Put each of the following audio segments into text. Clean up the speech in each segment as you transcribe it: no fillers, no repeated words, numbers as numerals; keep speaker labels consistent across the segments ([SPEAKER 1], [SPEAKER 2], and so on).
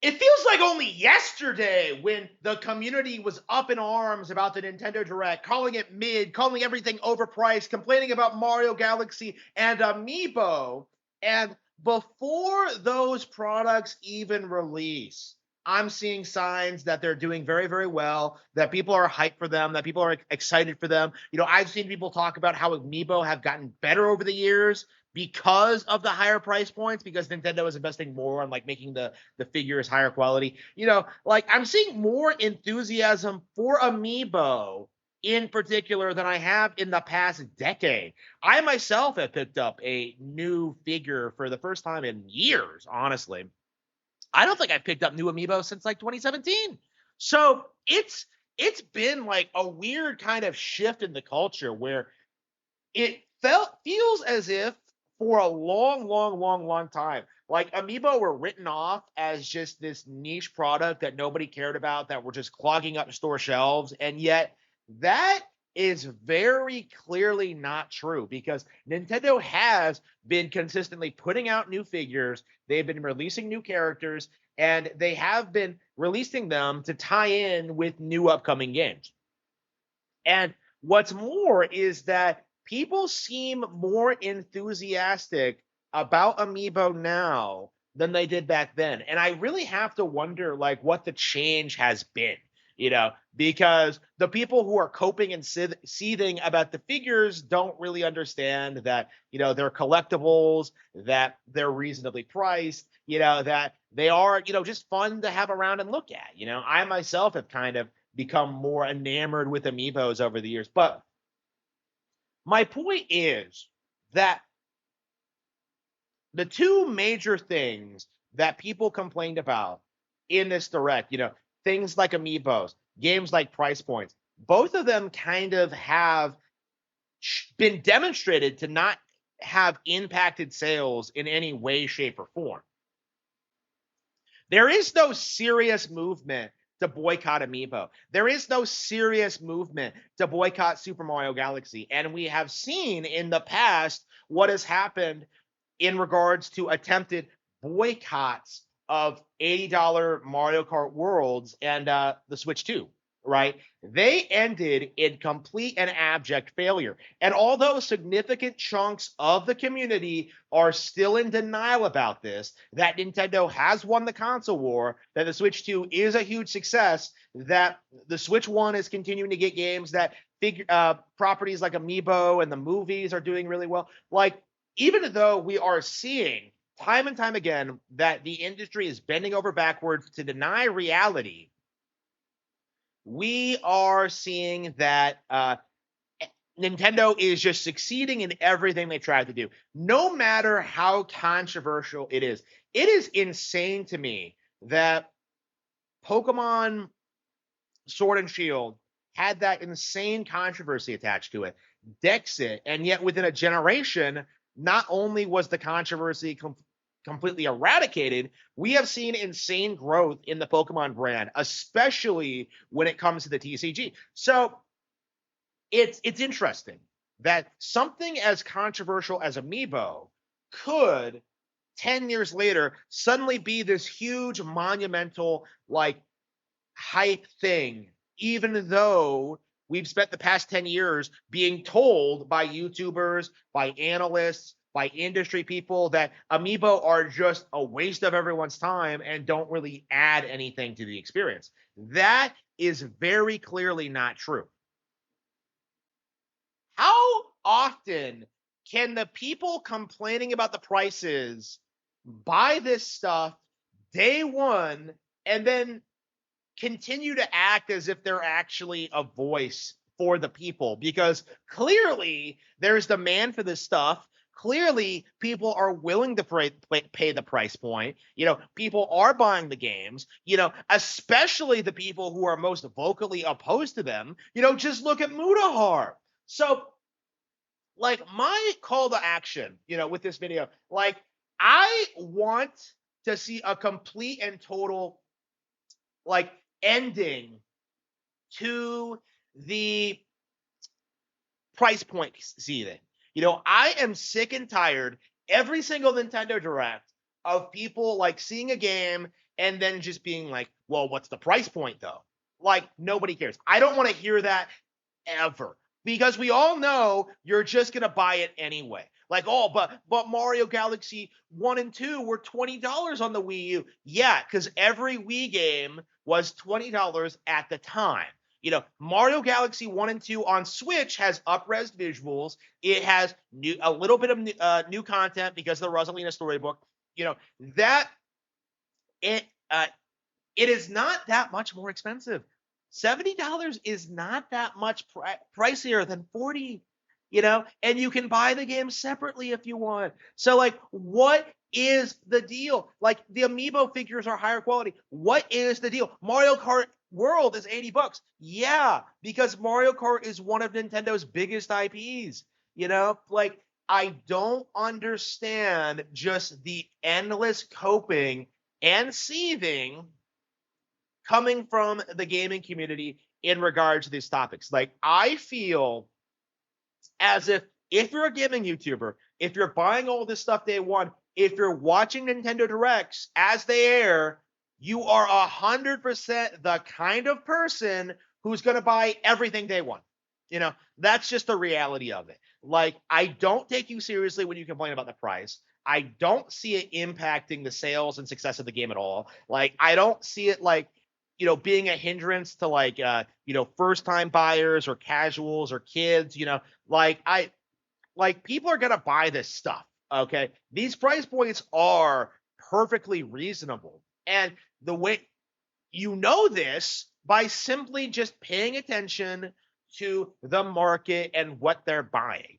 [SPEAKER 1] It feels like only yesterday when the community was up in arms about the Nintendo Direct, calling it mid, calling everything overpriced, complaining about Mario Galaxy and Amiibo. And before those products even release, I'm seeing signs that they're doing very, very well, that people are hyped for them, that people are excited for them. I've seen people talk about how Amiibo have gotten better over the years because of the higher price points, because Nintendo is investing more on like making the figure is higher quality. Like I'm seeing more enthusiasm for Amiibo in particular than I have in the past decade. I myself have picked up a new figure for the first time in years, honestly. I don't think I've picked up new Amiibo since like 2017. So it's been like a weird kind of shift in the culture where it feels as if for a long, long, long, long time, like Amiibo were written off as just this niche product that nobody cared about, that were just clogging up store shelves. And yet that is very clearly not true, because Nintendo has been consistently putting out new figures. They've been releasing new characters, and they have been releasing them to tie in with new upcoming games. And what's more is that people seem more enthusiastic about Amiibo now than they did back then. And I really have to wonder like what the change has been, because the people who are coping and seething about the figures don't really understand that, they're collectibles, that they're reasonably priced, that they are, just fun to have around and look at. I myself have kind of become more enamored with Amiibos over the years. But my point is that the two major things that people complained about in this direct, things like Amiibos, games like price points, both of them kind of have been demonstrated to not have impacted sales in any way, shape, or form. There is no serious movement to boycott Amiibo. There is no serious movement to boycott Super Mario Galaxy. And we have seen in the past what has happened in regards to attempted boycotts of $80 Mario Kart Worlds and the Switch 2, right? They ended in complete and abject failure. And although significant chunks of the community are still in denial about this, that Nintendo has won the console war, that the Switch 2 is a huge success, that the Switch 1 is continuing to get games, that properties like Amiibo and the movies are doing really well. Like, even though we are seeing time and time again that the industry is bending over backwards to deny reality, we are seeing that Nintendo is just succeeding in everything they try to do, no matter how controversial it is. It is insane to me that Pokemon Sword and Shield had that insane controversy attached to it, Dexit, and yet within a generation, not only was the controversy completely eradicated, we have seen insane growth in the Pokemon brand, especially when it comes to the TCG. So it's interesting that something as controversial as Amiibo could 10 years later suddenly be this huge monumental like hype thing, even though we've spent the past 10 years being told by YouTubers, by analysts, by industry people that Amiibo are just a waste of everyone's time and don't really add anything to the experience. That is very clearly not true. How often can the people complaining about the prices buy this stuff day one and then continue to act as if they're actually a voice for the people? Because clearly there's demand for this stuff. Clearly people are willing to pay the price point. People are buying the games, especially the people who are most vocally opposed to them. Just look at Mudahar. So, like, my call to action, with this video, like, I want to see a complete and total, like, ending to the price point seething. I am sick and tired every single Nintendo Direct of people like seeing a game and then just being like, well, what's the price point though? Like, nobody cares. I don't want to hear that ever, because we all know you're just going to buy it anyway. Like, oh, but Mario Galaxy 1 and 2 were $20 on the Wii U. Yeah, because every Wii game was $20 at the time. Mario Galaxy 1 and 2 on Switch has up-res visuals. It has a little bit of new content because of the Rosalina storybook. That it it is not that much more expensive. $70 is not that much pricier than 40, and you can buy the game separately if you want. So, like, what is the deal? Like, the amiibo figures are higher quality. What is the deal? Mario Kart World is $80. Yeah, because Mario Kart is one of Nintendo's biggest IPs. Like, I don't understand just the endless coping and seething coming from the gaming community in regards to these topics. Like, I feel as if you're a gaming YouTuber, if you're buying all this stuff day one, if you're watching Nintendo Directs as they air, you are 100% the kind of person who's going to buy everything day one. That's just the reality of it. Like, I don't take you seriously when you complain about the price. I don't see it impacting the sales and success of the game at all. Like, I don't see it like, being a hindrance to like, first time buyers or casuals or kids, like, people are going to buy this stuff. Okay. These price points are perfectly reasonable. And the way this by simply just paying attention to the market and what they're buying.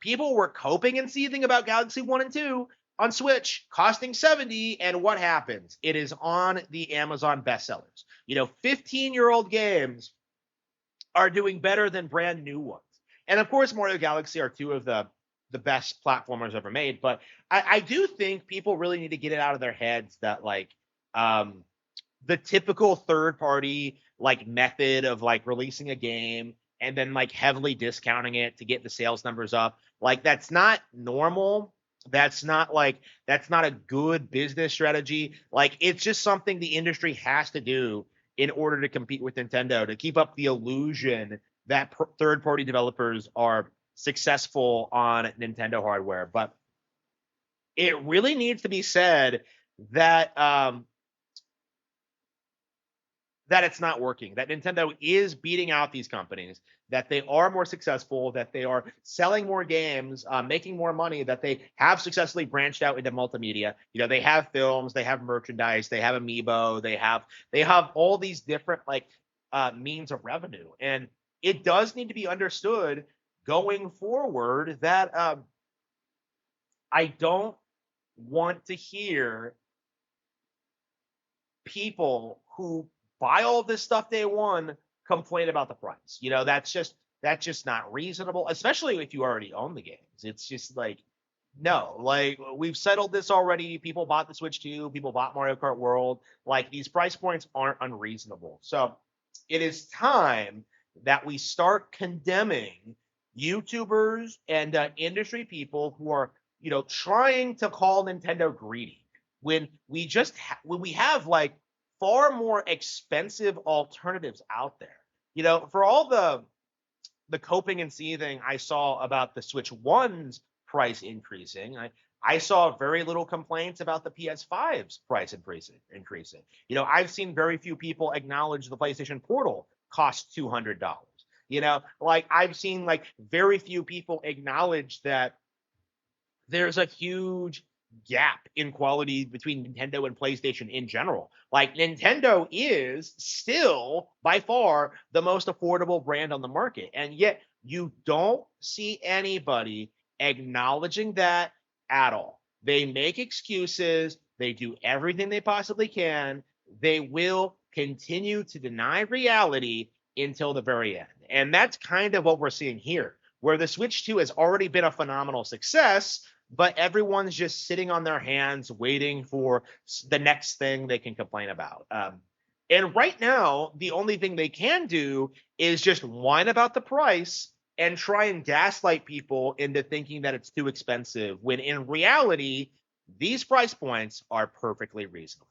[SPEAKER 1] People were coping and seething about Galaxy 1 and 2 on Switch costing $70, and what happens? It is on the Amazon bestsellers. 15-year-old games are doing better than brand new ones. And of course, Mario Galaxy are two of the best platformers ever made. But I do think people really need to get it out of their heads that, like, the typical third party like method of like releasing a game and then like heavily discounting it to get the sales numbers up, like, that's not normal. That's not a good business strategy. Like, it's just something the industry has to do in order to compete with Nintendo, to keep up the illusion that third-party developers are successful on Nintendo hardware. But it really needs to be said that that it's not working, that Nintendo is beating out these companies, that they are more successful, that they are selling more games, making more money, that they have successfully branched out into multimedia. They have films, they have merchandise, they have amiibo, they have all these different like means of revenue. And it does need to be understood going forward that I don't want to hear people who buy all this stuff day one complain about the price. That's just not reasonable, especially if you already own the games. It's just like, no, like, we've settled this already. People bought the Switch 2, people bought Mario Kart World. Like, these price points aren't unreasonable. So it is time that we start condemning YouTubers and industry people who are, trying to call Nintendo greedy when we have like far more expensive alternatives out there. For all the coping and seething I saw about the Switch 1's price increasing, I saw very little complaints about the PS5's price increasing. I've seen very few people acknowledge the PlayStation Portal costs $200. Like, I've seen like very few people acknowledge that there's a huge gap in quality between Nintendo and PlayStation in general. Like, Nintendo is still by far the most affordable brand on the market, and yet you don't see anybody acknowledging that at all. They make excuses, they do everything they possibly can, they will continue to deny reality until the very end. And that's kind of what we're seeing here, where the Switch 2 has already been a phenomenal success, but everyone's just sitting on their hands waiting for the next thing they can complain about. And right now, the only thing they can do is just whine about the price and try and gaslight people into thinking that it's too expensive, when in reality, these price points are perfectly reasonable.